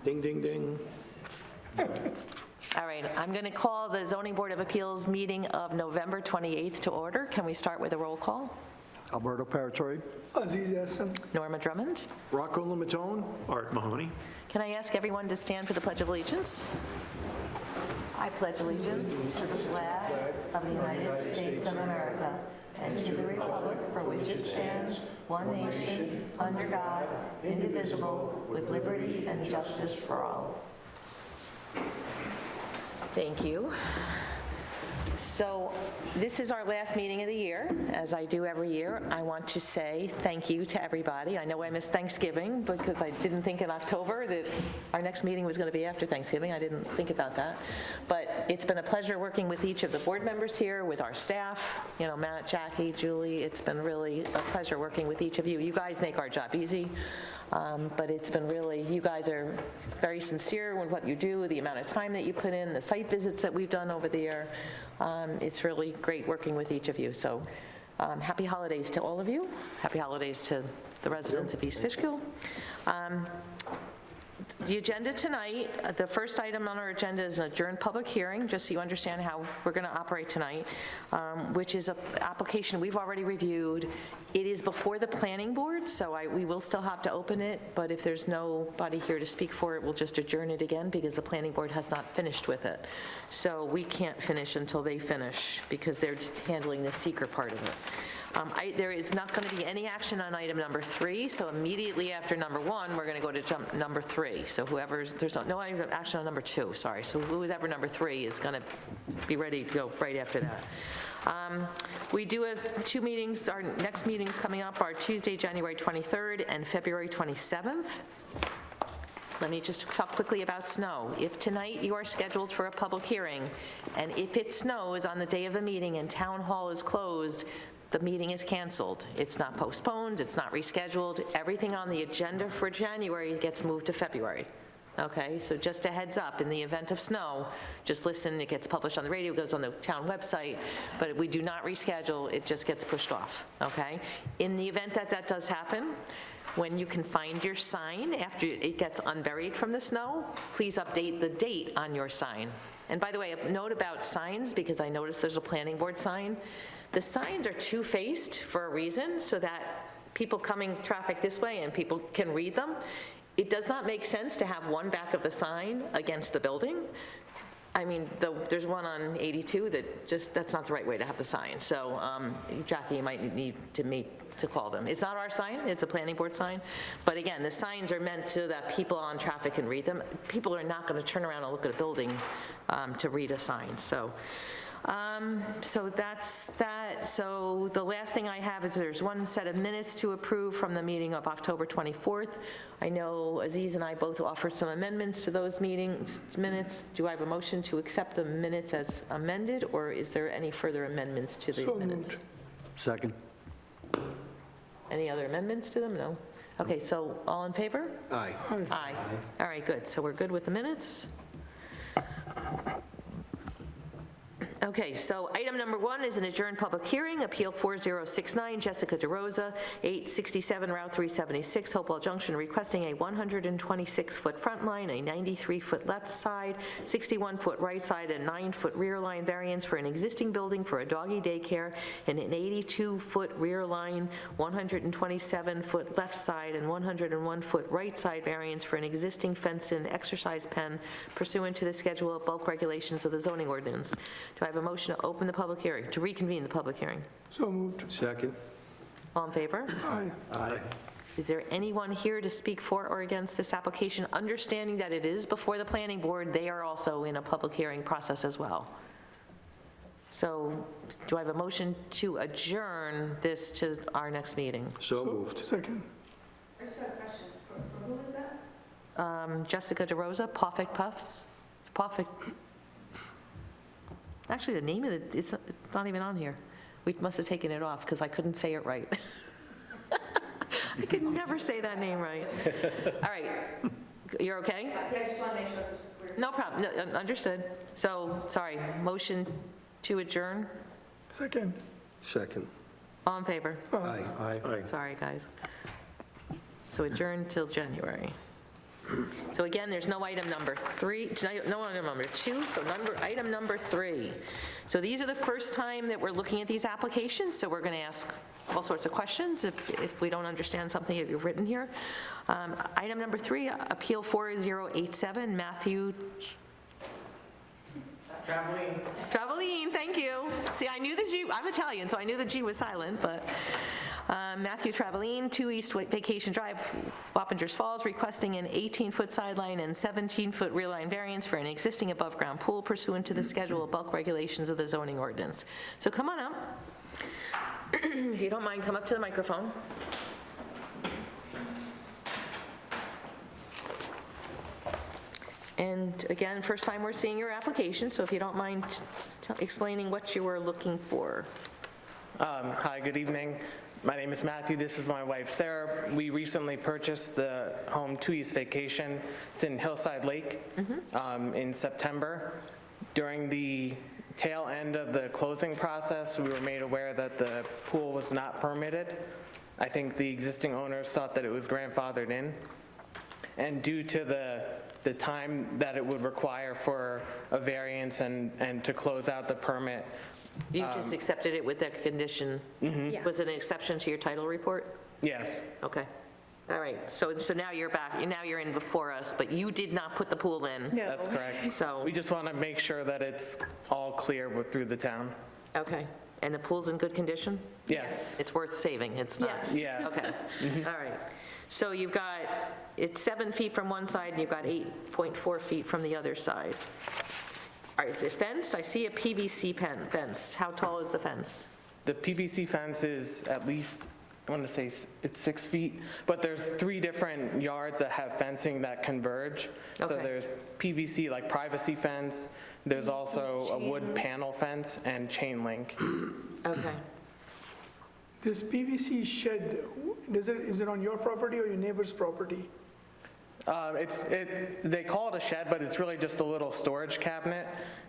Ding, ding, ding. All right, I'm going to call the Zoning Board of Appeals meeting of November 28th to order. Can we start with a roll call? Alberto Paratori. Aziz Hassan. Norma Drummond. Rocco Limatone. Art Mahoney. Can I ask everyone to stand for the Pledge of Allegiance? I pledge allegiance to the flag of the United States of America and to the republic for which it stands, one nation, under God, indivisible, with liberty and justice for all. Thank you. So this is our last meeting of the year. As I do every year, I want to say thank you to everybody. I know I missed Thanksgiving because I didn't think in October that our next meeting was going to be after Thanksgiving. I didn't think about that. But it's been a pleasure working with each of the board members here, with our staff, you know, Matt, Jackie, Julie. It's been really a pleasure working with each of you. You guys make our job easy. But it's been really, you guys are very sincere with what you do, the amount of time that you put in, the site visits that we've done over the year. It's really great working with each of you. So happy holidays to all of you. Happy holidays to the residents of East Fishkill. The agenda tonight, the first item on our agenda is an adjourned public hearing, just so you understand how we're going to operate tonight, which is an application we've already reviewed. It is before the planning board, so we will still have to open it, but if there's nobody here to speak for it, we'll just adjourn it again because the planning board has not finished with it. So we can't finish until they finish because they're handling the seeker part of it. There is not going to be any action on item number 3, so immediately after number 1, we're going to go to number 3. So there's no action on number 2, sorry. So whoever number 3 is going to be ready to go right after that. We do have 2 meetings. Our next meetings coming up are Tuesday, January 23rd and February 27th. Let me just talk quickly about snow. If tonight you are scheduled for a public hearing, and if it snows on the day of the meeting and town hall is closed, the meeting is canceled. It's not postponed, it's not rescheduled. Everything on the agenda for January gets moved to February. Okay, so just a heads up, in the event of snow, just listen, it gets published on the radio, it goes on the town website, but if we do not reschedule, it just gets pushed off, okay? In the event that that does happen, when you can find your sign after it gets unburied from the snow, please update the date on your sign. And by the way, a note about signs, because I noticed there's a planning board sign. The signs are two-faced for a reason, so that people coming traffic this way and people can read them. It does not make sense to have one back of the sign against the building. I mean, there's one on 82 that that's not the right way to have the sign. So Jackie, you might need to meet to call them. It's not our sign, it's a planning board sign. But again, the signs are meant so that people on traffic can read them. People are not going to turn around and look at a building to read a sign. So that's that. So the last thing I have is there's one set of minutes to approve from the meeting of October 24th. I know Aziz and I both offered some amendments to those minutes. Do I have a motion to accept the minutes as amended, or is there any further amendments to the minutes? Second. Any other amendments to them? No? Okay, so all in favor? Aye. Aye. All right, good. So we're good with the minutes? Okay, so item number 1 is an adjourned public hearing, Appeal 4069, Jessica DeRosa, 867 Route 376, Hopewell Junction, requesting a 126-foot front line, a 93-foot left side, 61-foot right side, and 9-foot rear line variance for an existing building for a doggy daycare, and an 82-foot rear line, 127-foot left side, and 101-foot right side variance for an existing fence and exercise pen pursuant to the schedule of bulk regulations of the zoning ordinance. Do I have a motion to open the public hearing, to reconvene the public hearing? So moved. Second. All in favor? Aye. Aye. Is there anyone here to speak for or against this application, understanding that it is before the planning board? They are also in a public hearing process as well. So do I have a motion to adjourn this to our next meeting? So moved. Second. I just have a question. For who is that? Jessica DeRosa, Poffick Puffs? Poffick. Actually, the name of it, it's not even on here. We must have taken it off because I couldn't say it right. I could never say that name right. All right. You're okay? Yeah, I just want to make sure it was clear. No problem. No, understood. So, sorry, motion to adjourn? Second. Second. All in favor? Aye. Aye. Sorry, guys. So adjourn till January. So again, there's no item number 3, no item number 2, so item number 3. So these are the first time that we're looking at these applications, so we're going to ask all sorts of questions if we don't understand something that you've written here. Item number 3, Appeal 4087, Matthew Travaline, thank you. See, I knew the G, I'm Italian, so I knew the G was silent, but Matthew Travaline, 2 East Vacation Drive, Wappingers Falls, requesting an 18-foot sideline and 17-foot rear line variance for an existing above-ground pool pursuant to the schedule of bulk regulations of the zoning ordinance. So come on up. If you don't mind, come up to the microphone. And again, first time we're seeing your application, so if you don't mind explaining what you were looking for. Hi, good evening. My name is Matthew. This is my wife, Sarah. We recently purchased the home 2 East Vacation. It's in Hillside Lake in September. During the tail end of the closing process, we were made aware that the pool was not permitted. I think the existing owners thought that it was grandfathered in. And due to the time that it would require for a variance and to close out the permit. You just accepted it with that condition? Was it an exception to your title report? Yes, Okay. All right. So now you're back, now you're in before us, but you did not put the pool in? No. that's correct. So, We just want to make sure that it's all clear through the town. okay. And the pool's in good condition? Yes, It's worth saving, it's not? Yes. yeah. Okay, all right. So you've got, it's 7 feet from one side, and you've got 8.4 feet from the other side. All right, is it fenced? I see a PVC fence. How tall is the fence? The PVC fence is at least, I want to say it's 6 feet, but there's 3 different yards that have fencing that converge. So Okay. there's PVC, like privacy fence, there's also a wood panel fence and chain link. Okay. This PVC shed, is it on your property or your neighbor's property? They call it a shed, but it's really just a little storage cabinet.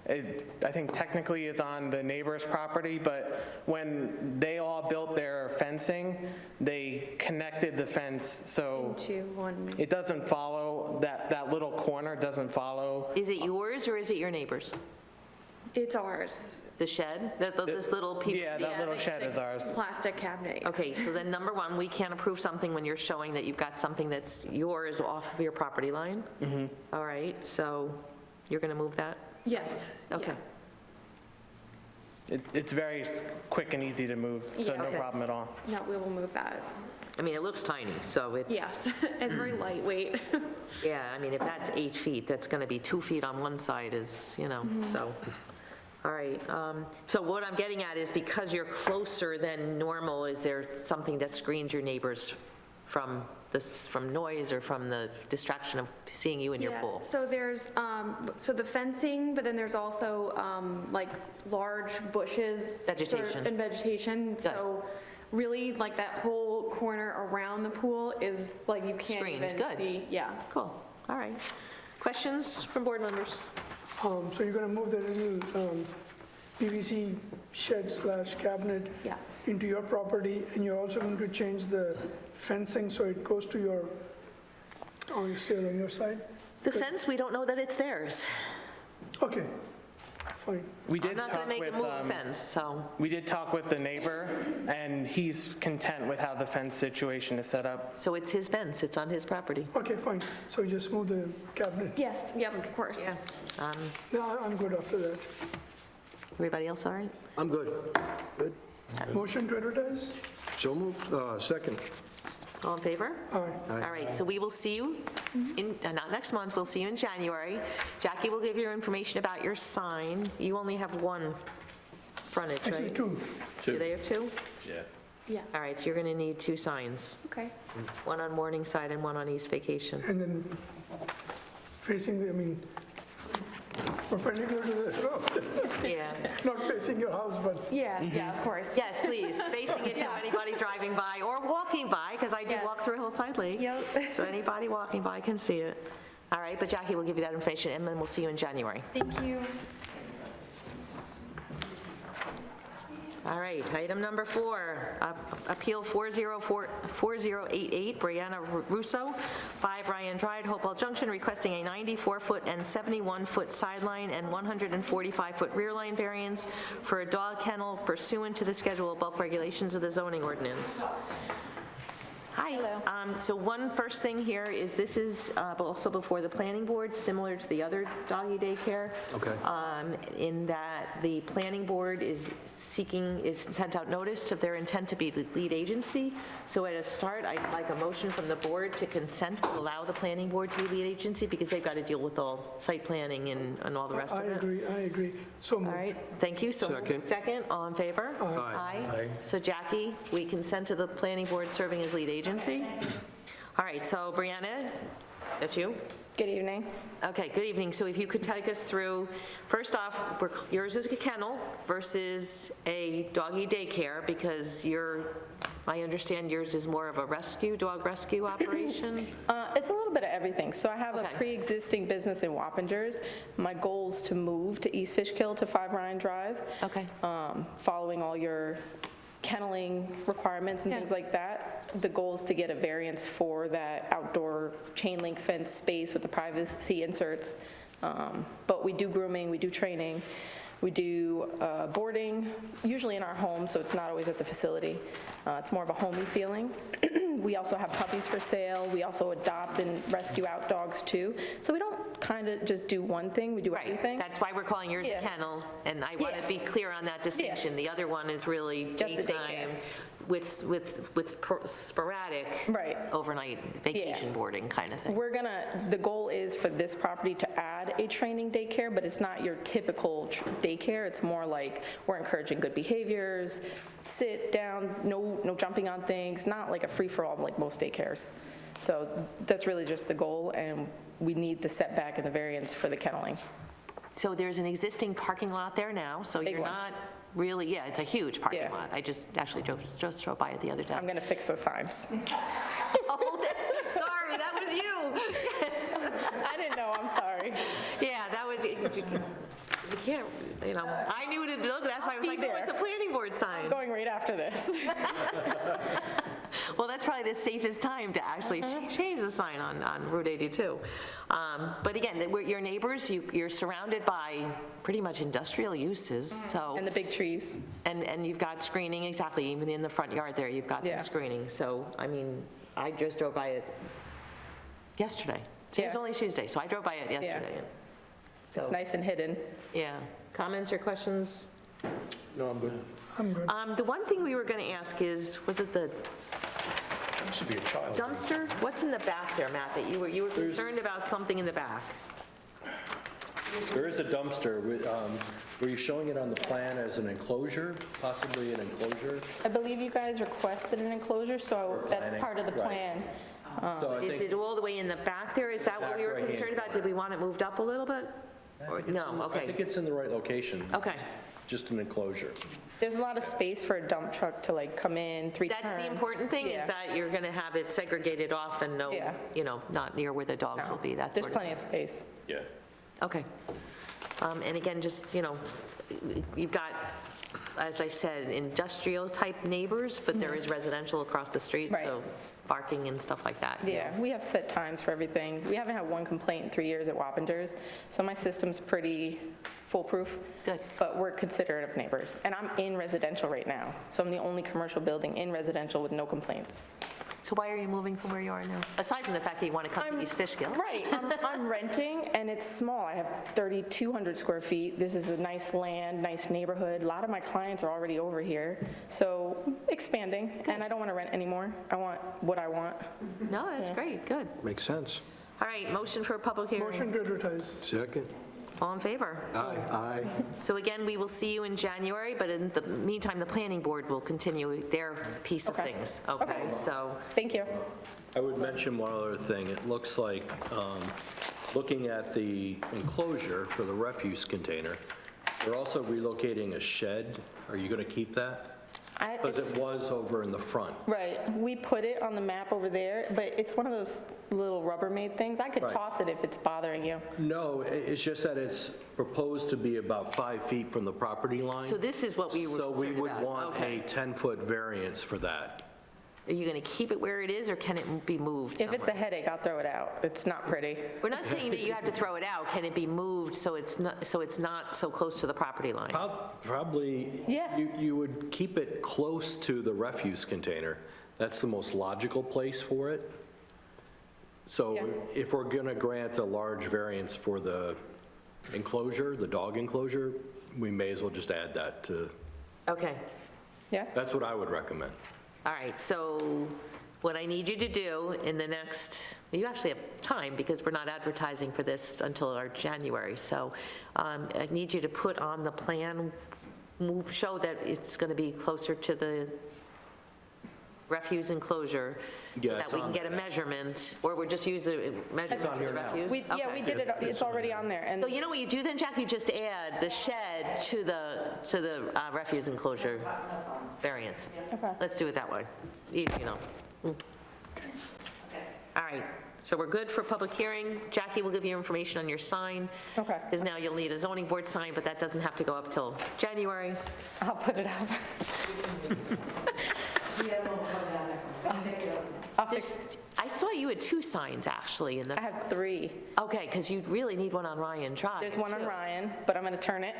I think technically is on the neighbor's property, but when they all built their fencing, they connected the fence, so To one. it doesn't follow, that little corner doesn't follow. Is it yours or is it your neighbor's? It's ours. The shed? This little PVC? Yeah, that little the- shed the is ours. Plastic cabinet. Okay, so then number 1, we can't approve something when you're showing that you've got something that's yours off of your property line? All right, so you're going to move that? Yes. Okay. It's very quick and easy to move, so Yeah. no Okay. problem at all. No, we will move that. I mean, it looks tiny, so it's... Yes, it's very lightweight. Yeah, I mean, if that's 8 feet, that's going to be 2 feet on one side is, so. All right, so what I'm getting at is because you're closer than normal, is there something that screens your neighbors from noise or from the distraction of seeing you in your Yeah, pool? so there's, so the fencing, but then there's also like large bushes. Vegetation. And vegetation, so really like that whole corner around the pool is like you can't Screened, even good. see. Yeah. Cool, all right. Questions from board members? So you're going to move the little PVC shed / cabinet Yes. into your property, and you're also going to change the fencing so it goes to your, on your side? The fence, we don't know that it's theirs. Okay, fine. We I'm did not going talk to make with, them move the fence, so, we did talk with the neighbor, and he's content with how the fence situation is set up. so it's his fence, it's on his property. Okay, fine. So you just move the cabinet. Yes, yep, of course. Yeah, I'm good after that. Everybody else all right? I'm good. Good. Motion to advertise? So moved. Second. All in favor? Aye. All right, so we will see you in, not next month, we'll see you in January. Jackie will give you information about your sign. You only have one frontage, Actually, right? 2. Do they have 2? Yeah, All right, so you're going to need 2 signs, okay. one on Morningside and one on East Vacation. And then facing, perpendicular to the road, Yeah. not facing your house, but Yeah, yeah, of course. Yes, please, facing it so anybody driving by or walking by, because I do Yes. walk through Hillside Lake. Yep. So anybody walking by can see it. All right, but Jackie will give you that information, and then we'll see you in January. Thank you. All right, item number 4, Appeal 4088, Brianna Russo, 5 Ryan Drive, Hopewell Junction, requesting a 94-foot and 71-foot sideline and 145-foot rear line variance for a dog kennel pursuant to the schedule of bulk regulations of the zoning ordinance. Hi. So one first thing here is this is also before the planning board, similar to the other doggy daycare. Okay. In that the planning board is sent out notice of their intent to be the lead agency. So at a start, I'd like a motion from the board to consent to allow the planning board to be lead agency because they've got to deal with all site planning and all the rest of it. I agree. So All moved. right, thank you. So Second. Second, all in favor? Aye. So Jackie, we consent to the planning board serving as lead agency? All right, so Brianna, that's you? Good evening. Okay, good evening. So if you could take us through, first off, yours is a kennel versus a doggy daycare because I understand yours is more of a dog rescue operation? It's a little bit of everything. So I have Okay. a pre-existing business in Wappingers. My goal is to move to East Fishkill to 5 Ryan Drive. Okay. Following all your kenneling requirements and Yeah. things like that. The goal is to get a variance for that outdoor chain link fence space with the privacy inserts. But we do grooming, we do training, we do boarding, usually in our home, so it's not always at the facility. It's more of a homey feeling. We also have puppies for sale. We also adopt and rescue out dogs too. So we don't kind of just do one thing, we do Right, everything. that's why we're calling yours a Yeah. kennel, and I want to Yeah. be clear on that distinction. The other one is really Just a daytime with sporadic Right. overnight vacation boarding kind of thing. The goal is for this property to add a training daycare, but it's not your typical daycare. It's more like we're encouraging good behaviors, sit down, no jumping on things, not like a free-for-all like most daycares. So that's really just the goal, and we need the setback and the variance for the kenneling. So there's an existing parking lot there now, so Big you're one. not really, yeah, it's a huge parking Yeah. lot. I just actually just drove by it the other day. I'm going to fix those signs. Oh, sorry, that was you. Yes. I didn't know, I'm sorry. Yeah, that was, you can't, I knew to look, that's why I was Be like, no, there. it's a planning board sign. Going right after this. Well, that's probably the safest time to actually change the sign on Route 82. But again, your neighbors, you're surrounded by pretty much industrial uses, so, And the big trees. and you've got screening, exactly, even in the front yard there, you've got some Yeah. screening. So, I mean, I just drove by it yesterday. Today's Yeah. only Tuesday, so I drove by it yesterday. It's So, nice and hidden. yeah. Comments or questions? No, I'm good. I'm good. The one thing we were going to ask is, was it the Should be a child. dumpster? What's in the back there, Matt, that you were concerned about something in the back? There is a dumpster. Were you showing it on the plan as an enclosure, possibly an enclosure? I believe you guys requested an enclosure, so that's planning, part of the right. plan. So I Is think it all the way in the back there? Is that what we Back were right-hand concerned about? Did we want it moved up a little bit? Or no, I think okay, it's in the right location. okay. Just an enclosure. There's a lot of space for a dump truck to like come in, 3 turn. That's the important thing, is Yeah. that you're going to have it segregated off and no, Yeah. not near where the dogs will be, that There's sort of plenty thing. of space. Yeah. Okay. And again, just, you've got, as I said, industrial-type neighbors, but there is residential across the street, Right. so barking and stuff like that. Yeah, we have set times for everything. We haven't had one complaint in 3 years at Wappingers, so my system's pretty foolproof. Good. But we're considerate of neighbors. And I'm in residential right now, so I'm the only commercial building in residential with no complaints. So why are you moving from where you are now? Aside from the fact that you want to come to East Fishkill? Right, I'm renting, and it's small. I have 3,200 square feet. This is a nice land, nice neighborhood. A lot of my clients are already over here, so expanding, and I don't want to rent anymore. I want what I want. No, that's great, good. Makes sense. All right, motion for a public hearing. Motion to advertise. Second. All in favor? Aye. Aye. So again, we will see you in January, but in the meantime, the planning board will continue their piece of Okay. things. Okay, so, Thank you. I would mention one other thing. It looks like, looking at the enclosure for the refuse container, they're also relocating a shed. Are you going to keep that? Because it was over in the front. Right, we put it on the map over there, but it's one of those little Rubbermaid things. I could Right. toss it if it's bothering you. No, it's just that it's proposed to be about 5 feet from the property line. So this is what we were So we concerned would about. want Okay. a 10-foot variance for that. Are you going to keep it where it is, or can it be moved If it's a somewhere? headache, I'll throw it out. It's not pretty. We're not saying that you have to throw it out. Can it be moved so it's not so close to the property line? Probably, Yeah. you would keep it close to the refuse container. That's the most logical place for it. So Yeah. if we're going to grant a large variance for the enclosure, the dog enclosure, we may as well just add that to, Okay. Yeah? that's what I would recommend. All right, so what I need you to do in the next, you actually have time because we're not advertising for this until our January. So I need you to put on the plan, show that it's going to be closer to the refuse enclosure so Yeah, that it's we can on get a there. memeasurement, or we'll just use the measurement for the refuse? Yeah, we Okay. did it, it's already on there. And So you know what you do then, Jack? You just add the shed to the refuse enclosure variance. Okay. Let's do it that way. Easy enough. All right, so we're good for public hearing. Jackie will give you information on your sign. Okay. Because now you'll need a zoning board sign, but that doesn't have to go up till January. I'll put it up. I'll fix, Just, I saw you had 2 signs, actually, in I the, have 3. okay, because you really need one on Ryan Drive. There's one on too. Ryan, but I'm going to turn it.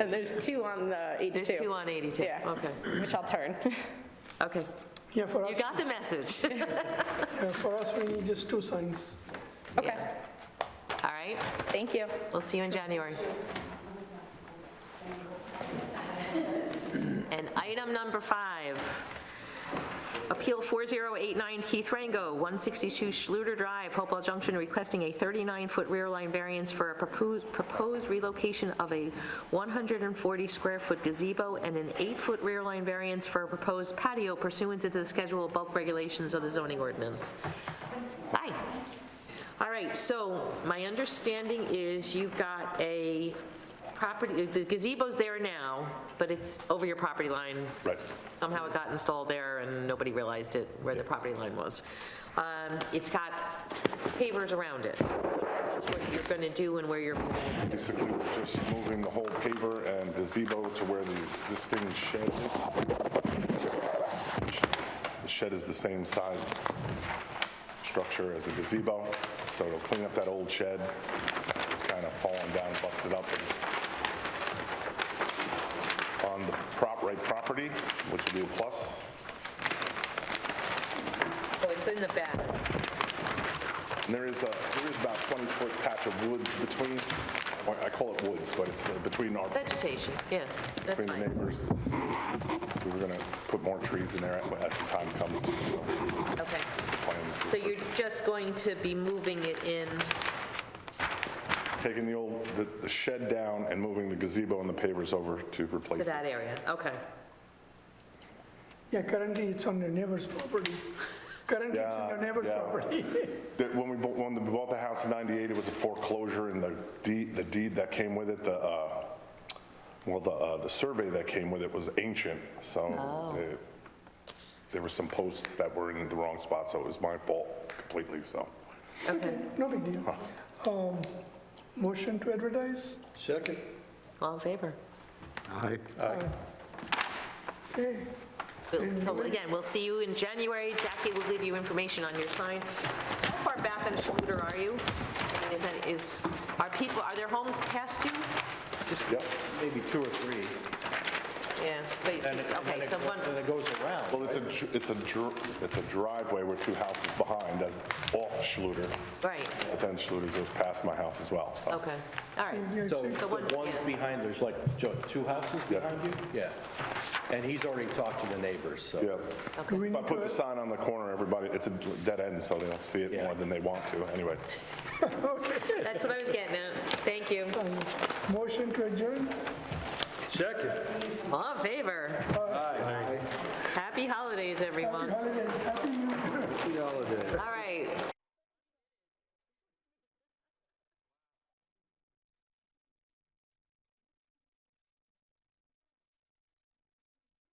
And there's 2 on the 82. There's 2 on 82. Yeah. Okay, Which I'll turn. okay. Yeah, for You us, got the message. we need just 2 signs. Okay, All right, thank you. we'll see you in January. And item number 5, Appeal 4089 Keith Rango, 162 Schluter Drive, Hopewell Junction, requesting a 39-foot rear line variance for a proposed relocation of a 140-square-foot gazebo and an 8-foot rear line variance for a proposed patio pursuant to the schedule of bulk regulations of the zoning ordinance. Hi. All right, so my understanding is you've got a property, the gazebo's there now, but it's over your property line. Right. Somehow it got installed there and nobody realized it, where the property line was. It's got pavers around it. So that's what you're going to do and where you're moving. Basically, we're just moving the whole paver and gazebo to where the existing shed is. The shed is the same size structure as the gazebo, so it'll clean up that old shed. It's kind of fallen down, busted up. On the right property, which will be a plus. So it's in the back. And there is about 20-foot patch of woods between, well, I call it woods, but it's between our, Vegetation, yeah, that's between the fine. neighbors. We were going to put more trees in there as the time comes to Okay. plan. So you're just going to be moving it in, Taking the shed down and moving the gazebo and the pavers over to to replace that it. area? Okay. Yeah, currently it's on your neighbor's property. Currently it's on your neighbor's Yeah. property. When we bought the house in '98, it was a foreclosure, and the deed that came with it, the survey that came with it was ancient, so there were some posts that were in the wrong spot, so it was my fault completely, so. Okay. No big deal. Motion to advertise? Second? All in favor? Aye. Okay. So again, we'll see you in January. Jackie will give you information on your sign. How far back on Schluter are you? I mean, are there homes past you? Yep. Maybe 2 or 3. Yeah, but you see, okay, so one, And it goes around. Well, it's a driveway with 2 houses behind, that's off Schluter, right, but then Schluter goes past my house as well, so. okay, all right. So The ones- the ones yeah. behind, there's like, Joe, 2 houses Yes. behind you? Yeah. And he's already talked to the neighbors, so. Yeah. Do we If I need put the to, sign on the corner, everybody, it's a dead end, so they'll see it Yeah. more than they want to anyways. That's what I was getting at. Thank you. motion to adjourn? Second. All in favor? Aye. Happy holidays, everyone. Holiday, happy New Year. Happy holiday.